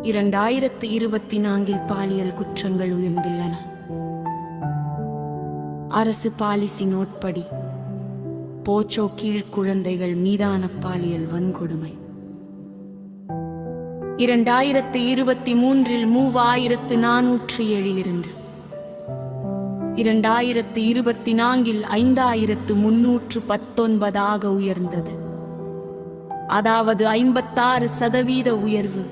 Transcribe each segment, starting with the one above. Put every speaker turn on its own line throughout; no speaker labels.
2024 பாலியல் குற்றங்கள் உயர்ந்துள்ளன. அரசு பாலிசி நோட்படி போச்சோ கீழ் குழந்தைகள் மீதான பாலியல் வன்கொடுமை 2023 3407 இருந்து 2024 5319 உயர்ந்தது. அதாவது 56% உயர்வு.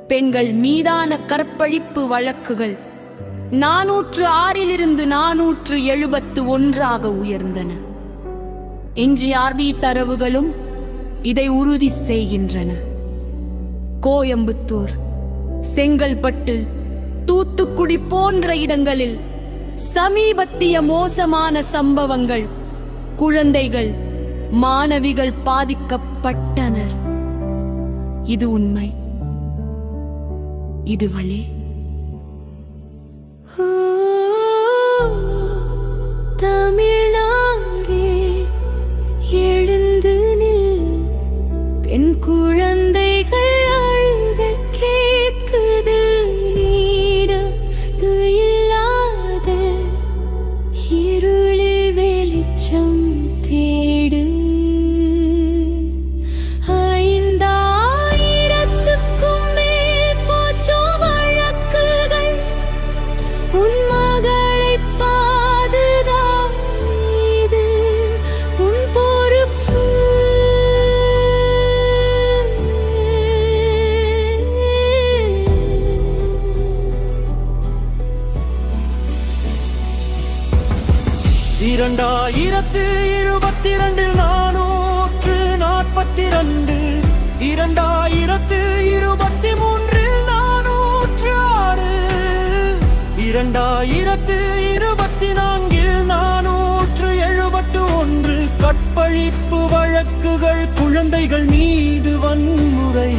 பெண்கள் மீதான கற்பழிப்பு வழக்குகள் 406 இருந்து 471 உயர்ந்தன. NGRB தரவுகளும் இதை உறுதி செய்கின்றன. கோயம்புத்தூர், செங்கல்பட்டு, தூத்துக்குடி போன்ற இடங்களில் சமீபத்திய மோசமான சம்பவங்கள், குழந்தைகள், மாணவிகள் பாதிக்கப்பட்டனர். இது உண்மை, இது வலி.
தமிழ்நாடே எழுந்து நில், பெண் குழந்தைகள் அழுக கேட்குது. நீடத்து இல்லாத இருளில் வெளிச்சம் தேடு. 5000க்கும் மேல் போச்சோ வழக்குகள். உன் மகளை பாதுகாது உன் பொறுப்பு.
இரண்டாயிரத்து 22 442, 2023 406, 2024 471 கற்பழிப்பு வழக்குகள், குழந்தைகள் மீது வன்முறை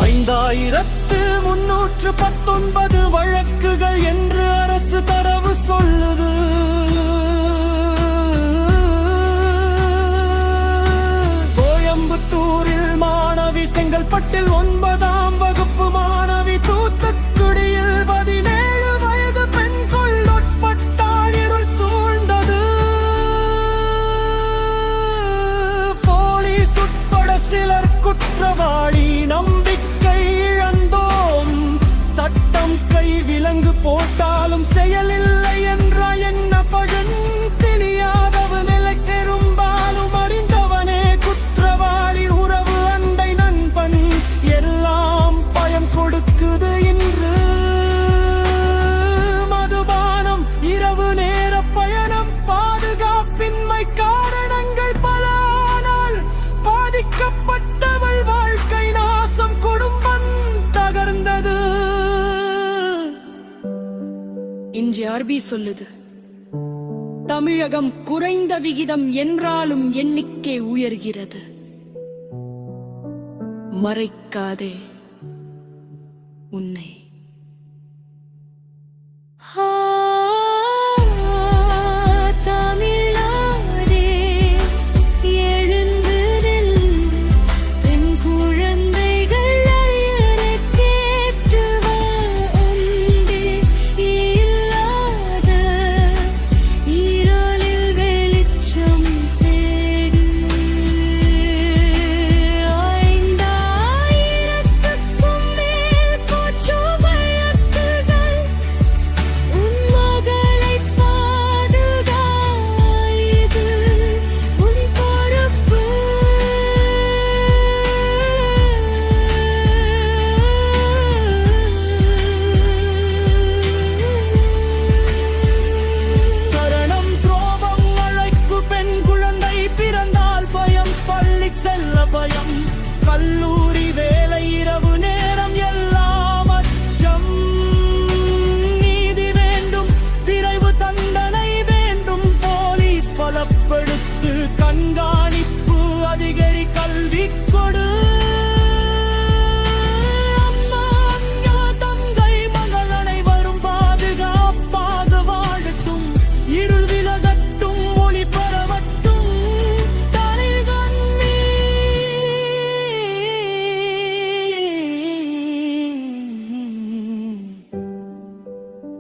5319 வழக்குகள் என்று அரசு தரவு சொல்லுது. கோயம்புத்தூரில் மாணவி, செங்கல்பட்டில் 9ஆம் வகுப்பு மாணவி, தூத்துக்குடியில் 17 வயது பெண் கொல்லப்பட்டால் இருள் சூழ்ந்தது. போலீஸ் உட்பட சிலர் குற்றவாளி. நம்பிக்கை இழந்தோம். சட்டம் கை விலங்கு போட்டாலும் செயலில்லை என்ற என்ன பழன் தெரியாதவு நிலை பெரும்பாலும் அறிந்தவனே குற்றவாளி. உறவு, அண்டை, நண்பன் எல்லாம் பயம் கொடுக்குது இன்று. மதுபானம், இரவு நேர பயணம், பாதுகாப்பின்மை காரணங்கள் பல. ஆனால் பாதிக்கப்பட்டவள் வாழ்க்கை நாசம், குடும்பம் தகர்ந்தது.
NGRB சொல்லுது, தமிழகம் குறைந்த விகிதம் என்றாலும் எண்ணிக்கை உயர்கிறது. மறைக்காதே உன்னை.
தமிழ்நாடே எழுந்து நில், பெண் குழந்தைகள் அழுக கேட்குவ. ஒன்றே இல்லாத இருளில் வெளிச்சம் தேடு. 5000க்கும் மேல் போச்சோ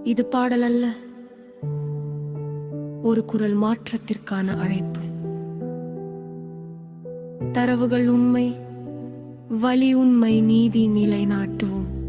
இது பாடல் அல்ல, ஒரு குரல் மாற்றத்திற்கான அழைப்பு. தரவுகள் உண்மை, வலி உண்மை, நீதி நிலைநாட்டுவோம்.